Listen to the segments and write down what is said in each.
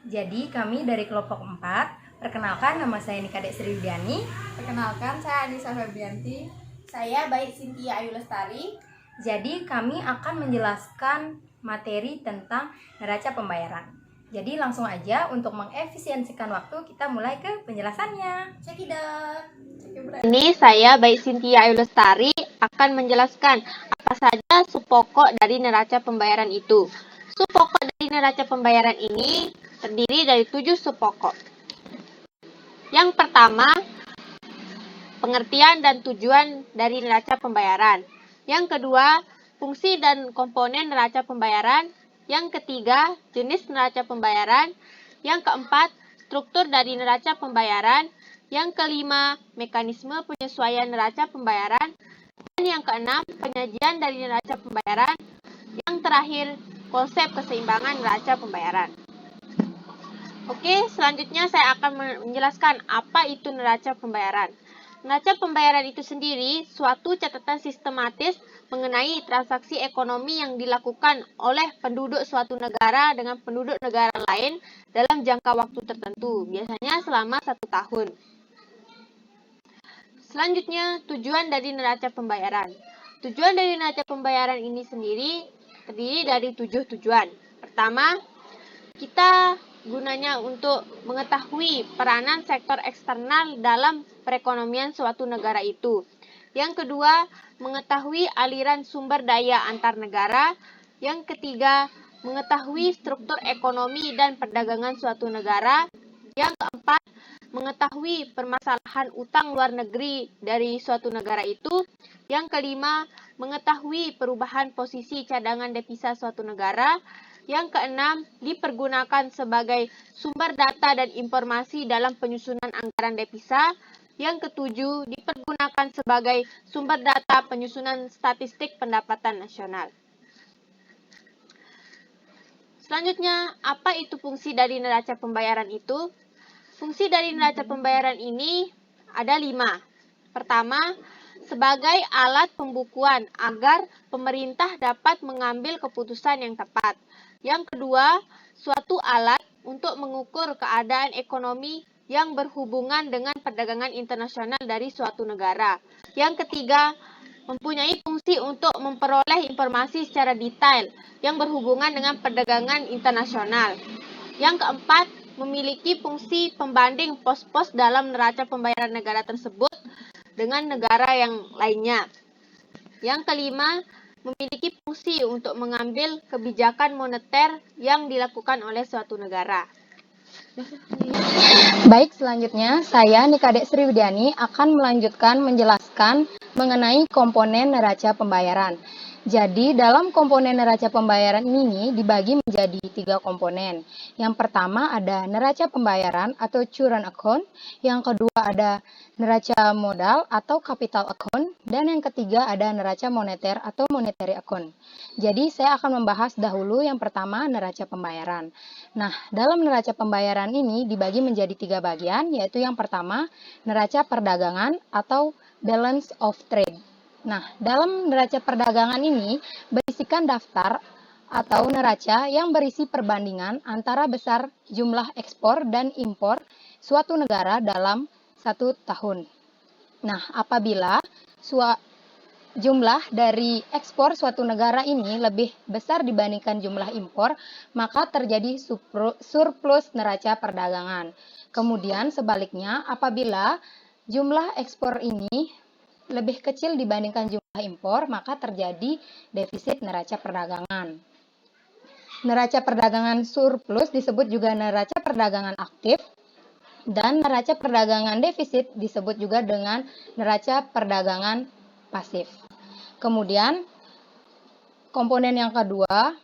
Jadi kami dari kelompok 4, perkenalkan nama saya Nikadek Sriwidiani. Perkenalkan, saya Anissa Febrianti. Saya Baik Cynthia Ayu Lestari. Jadi kami akan menjelaskan materi tentang neraca pembayaran. Jadi langsung aja untuk mengefisiensikan waktu kita mulai ke penjelasannya. Cekidot. Ini saya Baik Cynthia Ayu Lestari akan menjelaskan apa saja subpokok dari neraca pembayaran itu. Subpokok dari neraca pembayaran ini terdiri dari 7 subpokok. Yang pertama, pengertian dan tujuan dari neraca pembayaran. Yang kedua, fungsi dan komponen neraca pembayaran. Yang ketiga, jenis neraca pembayaran. Yang keempat, struktur dari neraca pembayaran. Yang kelima, mekanisme penyesuaian neraca pembayaran. Dan yang keenam, penyajian dari neraca pembayaran. Yang terakhir, konsep keseimbangan neraca pembayaran. Oke, selanjutnya saya akan menjelaskan apa itu neraca pembayaran. Neraca pembayaran itu sendiri suatu catatan sistematis mengenai transaksi ekonomi yang dilakukan oleh penduduk suatu negara dengan penduduk negara lain dalam jangka waktu tertentu, biasanya selama 1 tahun. Selanjutnya, tujuan dari neraca pembayaran. Tujuan dari neraca pembayaran ini sendiri terdiri dari 7 tujuan. Pertama, kita gunanya untuk mengetahui peranan sektor eksternal dalam perekonomian suatu negara itu. Yang kedua, mengetahui aliran sumber daya antar negara. Yang ketiga, mengetahui struktur ekonomi dan perdagangan suatu negara. Yang keempat, mengetahui permasalahan utang luar negeri dari suatu negara itu. Yang kelima, mengetahui perubahan posisi cadangan devisa suatu negara. Yang keenam, dipergunakan sebagai sumber data dan informasi dalam penyusunan anggaran devisa. Yang ketujuh, dipergunakan sebagai sumber data penyusunan statistik pendapatan nasional. Selanjutnya, apa itu fungsi dari neraca pembayaran itu? Fungsi dari neraca pembayaran ini ada 5. Pertama, sebagai alat pembukuan agar pemerintah dapat mengambil keputusan yang tepat. Yang kedua, suatu alat untuk mengukur keadaan ekonomi yang berhubungan dengan perdagangan internasional dari suatu negara. Yang ketiga, mempunyai fungsi untuk memperoleh informasi secara detail yang berhubungan dengan perdagangan internasional. Yang keempat, memiliki fungsi pembanding pos-pos dalam neraca pembayaran negara tersebut dengan negara yang lainnya. Yang kelima, memiliki fungsi untuk mengambil kebijakan moneter yang dilakukan oleh suatu negara. Baik, selanjutnya saya Nikadek Sriwidiani akan melanjutkan menjelaskan mengenai komponen neraca pembayaran. Jadi, dalam komponen neraca pembayaran ini dibagi menjadi 3 komponen. Yang pertama ada neraca pembayaran atau current account, yang kedua ada neraca modal atau capital account, dan yang ketiga ada neraca moneter atau monetary account. Jadi, saya akan membahas dahulu yang pertama neraca pembayaran. Nah, dalam neraca pembayaran ini dibagi menjadi 3 bagian, yaitu yang pertama neraca perdagangan atau balance of trade. Nah, dalam neraca perdagangan ini berisikan daftar atau neraca yang berisi perbandingan antara besar jumlah ekspor dan impor suatu negara dalam 1 tahun. Nah, apabila jumlah dari ekspor suatu negara ini lebih besar dibandingkan jumlah impor, maka terjadi surplus neraca perdagangan. Kemudian sebaliknya, apabila jumlah ekspor ini lebih kecil dibandingkan jumlah impor, maka terjadi defisit neraca perdagangan. Neraca perdagangan surplus disebut juga neraca perdagangan aktif, dan neraca perdagangan defisit disebut juga dengan neraca perdagangan pasif. Kemudian, komponen yang kedua,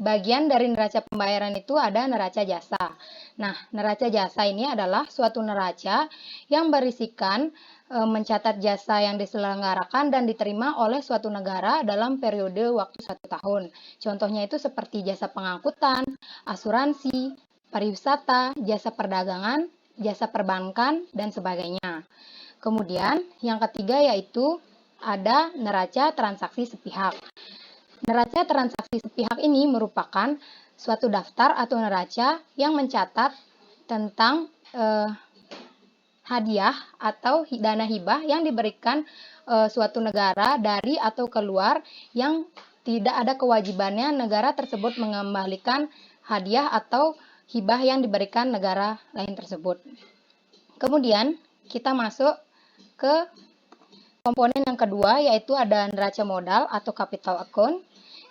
bagian dari neraca pembayaran itu ada neraca jasa. Nah, neraca jasa ini adalah suatu neraca yang berisikan mencatat jasa yang diselenggarakan dan diterima oleh suatu negara dalam periode waktu 1 tahun. Contohnya itu seperti jasa pengangkutan, asuransi, pariwisata, jasa perdagangan, jasa perbankan, dan sebagainya. Kemudian, yang ketiga yaitu ada neraca transaksi sepihak. Neraca transaksi sepihak ini merupakan suatu daftar atau neraca yang mencatat tentang hadiah atau dana hibah yang diberikan suatu negara dari atau keluar yang tidak ada kewajibannya negara tersebut mengembalikan hadiah atau hibah yang diberikan negara lain tersebut. Kemudian kita masuk ke komponen yang kedua, yaitu ada neraca modal atau capital account.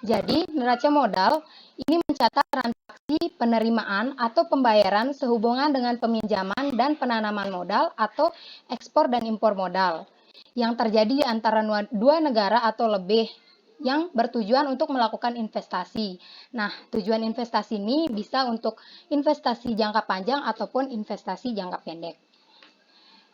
Jadi, neraca modal ini mencatat transaksi penerimaan atau pembayaran sehubungan dengan peminjaman dan penanaman modal atau ekspor dan impor modal yang terjadi di antara dua negara atau lebih yang bertujuan untuk melakukan investasi. Nah, tujuan investasi ini bisa untuk investasi jangka panjang ataupun investasi jangka pendek.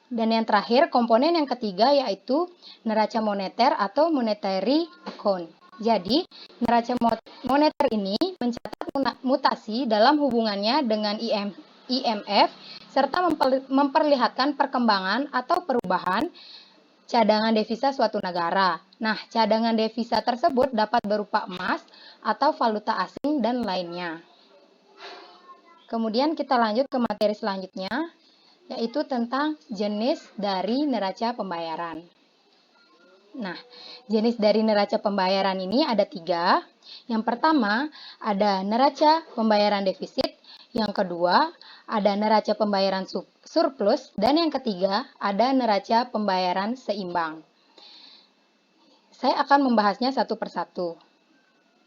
Dan yang terakhir, komponen yang ketiga yaitu neraca moneter atau monetary account. Jadi, neraca moneter ini mencatat mutasi dalam hubungannya dengan IMF serta memperlihatkan perkembangan atau perubahan cadangan devisa suatu negara. Nah, cadangan devisa tersebut dapat berupa emas atau valuta asing dan lainnya. Kemudian kita lanjut ke materi selanjutnya, yaitu tentang jenis dari neraca pembayaran. Nah, jenis dari neraca pembayaran ini ada 3. Yang pertama, ada neraca pembayaran defisit. Yang kedua, ada neraca pembayaran surplus. Dan yang ketiga, ada neraca pembayaran seimbang. Saya akan membahasnya satu persatu.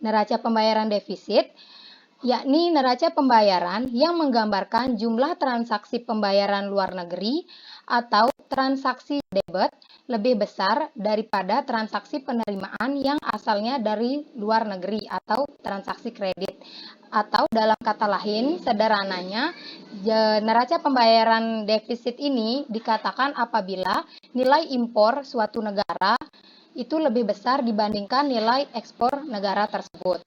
Neraca pembayaran defisit yakni neraca pembayaran yang menggambarkan jumlah transaksi pembayaran luar negeri atau transaksi debit lebih besar daripada transaksi penerimaan yang asalnya dari luar negeri atau transaksi kredit. Atau dalam kata lain, sederhananya, neraca pembayaran defisit ini dikatakan apabila nilai impor suatu negara itu lebih besar dibandingkan nilai ekspor negara tersebut.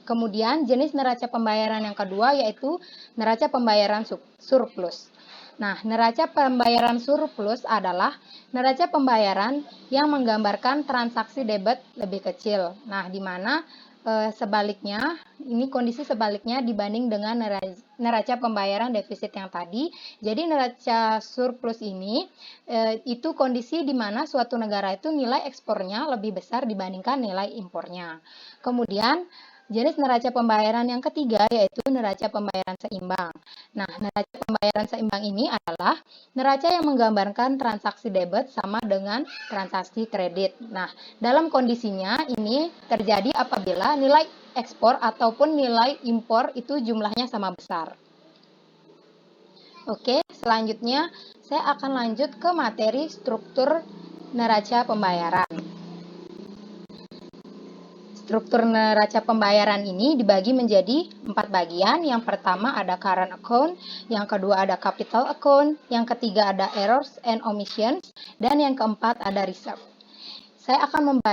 Kemudian jenis neraca pembayaran yang kedua yaitu neraca pembayaran surplus. Nah, neraca pembayaran surplus adalah neraca pembayaran yang menggambarkan transaksi debit lebih kecil. Nah, di mana sebaliknya, ini kondisi sebaliknya dibanding dengan neraca pembayaran defisit yang tadi. Jadi neraca surplus ini itu kondisi di mana suatu negara itu nilai ekspornya lebih besar dibandingkan nilai impornya. Kemudian jenis neraca pembayaran yang ketiga yaitu neraca pembayaran seimbang. Nah, neraca pembayaran seimbang ini adalah neraca yang menggambarkan transaksi debit sama dengan transaksi kredit. Nah, dalam kondisinya ini terjadi apabila nilai ekspor ataupun nilai impor itu jumlahnya sama besar. Oke, selanjutnya saya akan lanjut ke materi struktur neraca pembayaran. Struktur neraca pembayaran ini dibagi menjadi 4 bagian. Yang pertama ada current account, yang kedua ada capital account, yang ketiga ada errors and omissions, dan yang keempat ada reserve. Saya akan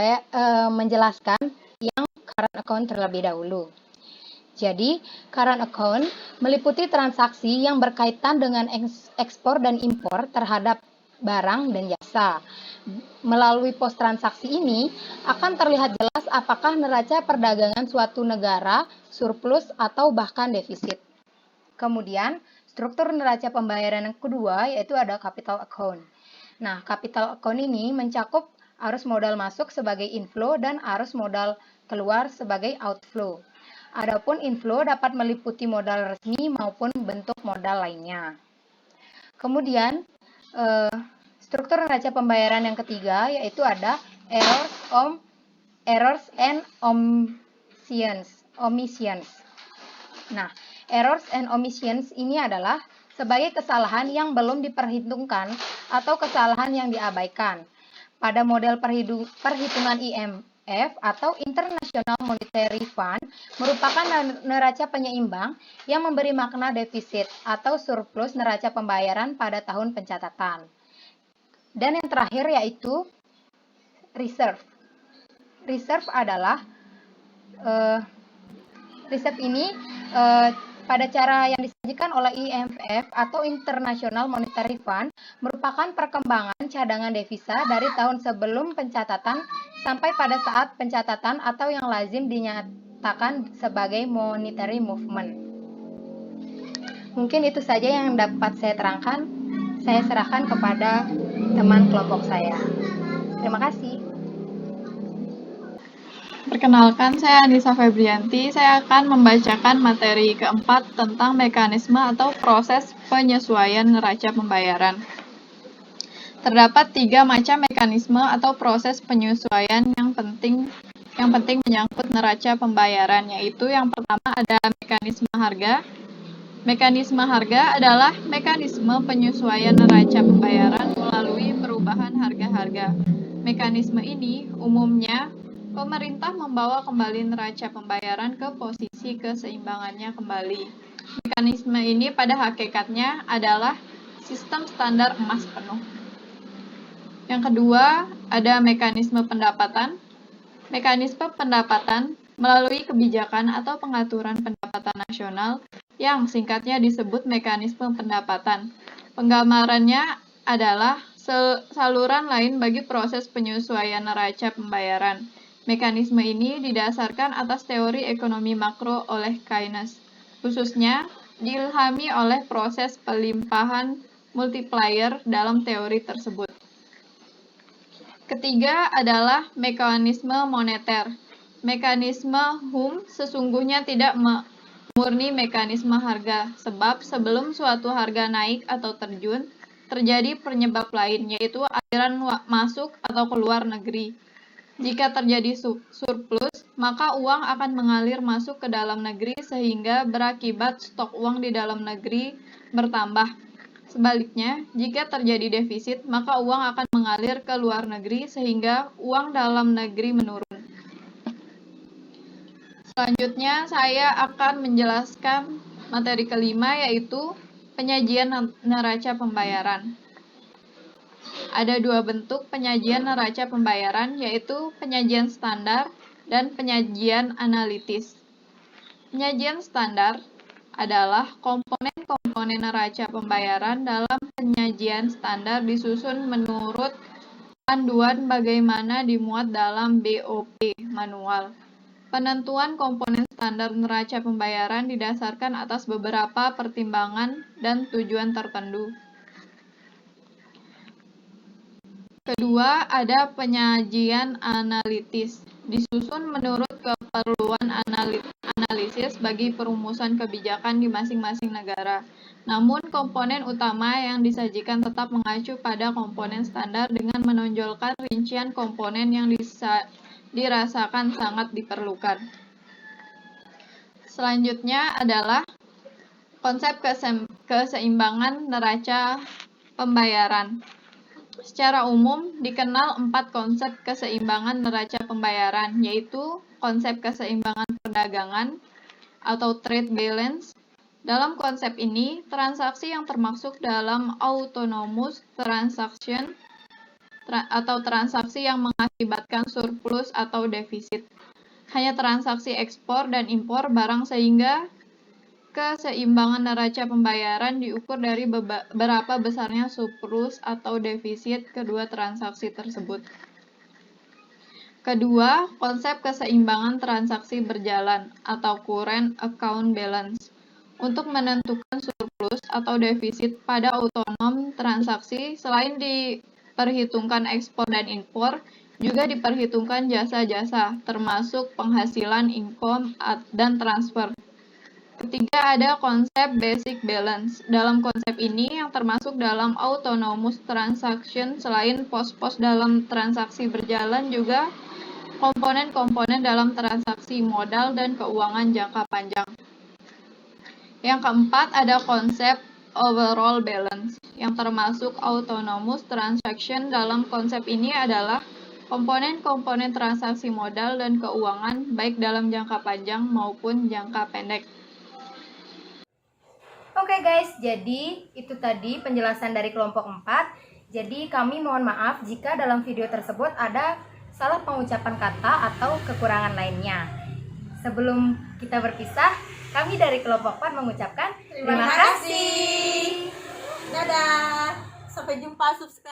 menjelaskan yang current account terlebih dahulu. Jadi, current account meliputi transaksi yang berkaitan dengan ekspor dan impor terhadap barang dan jasa. Melalui pos transaksi ini akan terlihat jelas apakah neraca perdagangan suatu negara surplus atau bahkan defisit. Kemudian, struktur neraca pembayaran yang kedua yaitu ada capital account. Nah, capital account ini mencakup arus modal masuk sebagai inflow dan arus modal keluar sebagai outflow. Adapun inflow dapat meliputi modal resmi maupun bentuk modal lainnya. Kemudian, struktur neraca pembayaran yang ketiga yaitu ada errors and omissions. Nah, errors and omissions ini adalah sebagai kesalahan yang belum diperhitungkan atau kesalahan yang diabaikan. Pada model perhitungan IMF atau International Monetary Fund merupakan neraca penyeimbang yang memberi makna defisit atau surplus neraca pembayaran pada tahun pencatatan. Dan yang terakhir yaitu reserve. Reserve adalah reserve ini pada cara yang disajikan oleh IMF atau International Monetary Fund merupakan perkembangan cadangan devisa dari tahun sebelum pencatatan sampai pada saat pencatatan atau yang lazim dinyatakan dikatakan sebagai monetary movement. Mungkin itu saja yang dapat saya terangkan. Saya serahkan kepada teman kelompok saya. Terima kasih. Perkenalkan, saya Anissa Febrianti. Saya akan membacakan materi keempat tentang mekanisme atau proses penyesuaian neraca pembayaran. Terdapat 3 macam mekanisme atau proses penyesuaian yang penting menyangkut neraca pembayaran, yaitu yang pertama ada mekanisme harga. Mekanisme harga adalah mekanisme penyesuaian neraca pembayaran melalui perubahan harga-harga. Mekanisme ini umumnya pemerintah membawa kembali neraca pembayaran ke posisi keseimbangannya kembali. Mekanisme ini pada hakikatnya adalah sistem standar emas penuh. Yang kedua, ada mekanisme pendapatan. Mekanisme pendapatan melalui kebijakan atau pengaturan pendapatan nasional yang singkatnya disebut mekanisme pendapatan. Penggambarannya adalah saluran lain bagi proses penyesuaian neraca pembayaran. Mekanisme ini didasarkan atas teori ekonomi makro oleh Keynes, khususnya diilhami oleh proses pelimpahan multiplier dalam teori tersebut. Ketiga adalah mekanisme moneter. Mekanisme sesungguhnya tidak murni mekanisme harga, sebab sebelum suatu harga naik atau terjun, terjadi penyebab lain, yaitu aliran masuk atau keluar negeri. Jika terjadi surplus, maka uang akan mengalir masuk ke dalam negeri sehingga berakibat stok uang di dalam negeri bertambah. Sebaliknya, jika terjadi defisit, maka uang akan mengalir ke luar negeri sehingga uang dalam negeri menurun. Selanjutnya, saya akan menjelaskan materi kelima, yaitu penyajian neraca pembayaran. Ada 2 bentuk penyajian neraca pembayaran, yaitu penyajian standar dan penyajian analitis. Penyajian standar adalah komponen-komponen neraca pembayaran dalam penyajian standar disusun menurut panduan bagaimana dimuat dalam BOP manual. Penentuan komponen standar neraca pembayaran didasarkan atas beberapa pertimbangan dan tujuan tertentu. Kedua, ada penyajian analitis, disusun menurut keperluan analisis bagi perumusan kebijakan di masing-masing negara. Namun, komponen utama yang disajikan tetap mengacu pada komponen standar dengan menonjolkan rincian komponen yang dirasakan sangat diperlukan. Selanjutnya adalah konsep keseimbangan neraca pembayaran. Secara umum, dikenal 4 konsep keseimbangan neraca pembayaran, yaitu konsep keseimbangan perdagangan atau trade balance. Dalam konsep ini, transaksi yang termasuk dalam autonomous transaction atau transaksi yang mengakibatkan surplus atau defisit. Hanya transaksi ekspor dan impor barang sehingga keseimbangan neraca pembayaran diukur dari berapa besarnya surplus atau defisit kedua transaksi tersebut. Kedua, konsep keseimbangan transaksi berjalan atau current account balance. Untuk menentukan surplus atau defisit pada autonom transaksi, selain diperhitungkan ekspor dan impor, juga diperhitungkan jasa-jasa, termasuk penghasilan, income, dan transfer. Ketiga, ada konsep basic balance. Dalam konsep ini, yang termasuk dalam autonomous transaction, selain pos-pos dalam transaksi berjalan, juga komponen-komponen dalam transaksi modal dan keuangan jangka panjang. Yang keempat, ada konsep overall balance. Yang termasuk autonomous transaction dalam konsep ini adalah komponen-komponen transaksi modal dan keuangan, baik dalam jangka panjang maupun jangka pendek. Oke guys, jadi itu tadi penjelasan dari kelompok 4. Jadi kami mohon maaf jika dalam video tersebut ada salah pengucapan kata atau kekurangan lainnya. Sebelum kita berpisah, kami dari kelompok 4 mengucapkan terima kasih. Dadah. Sampai jumpa, subscribe.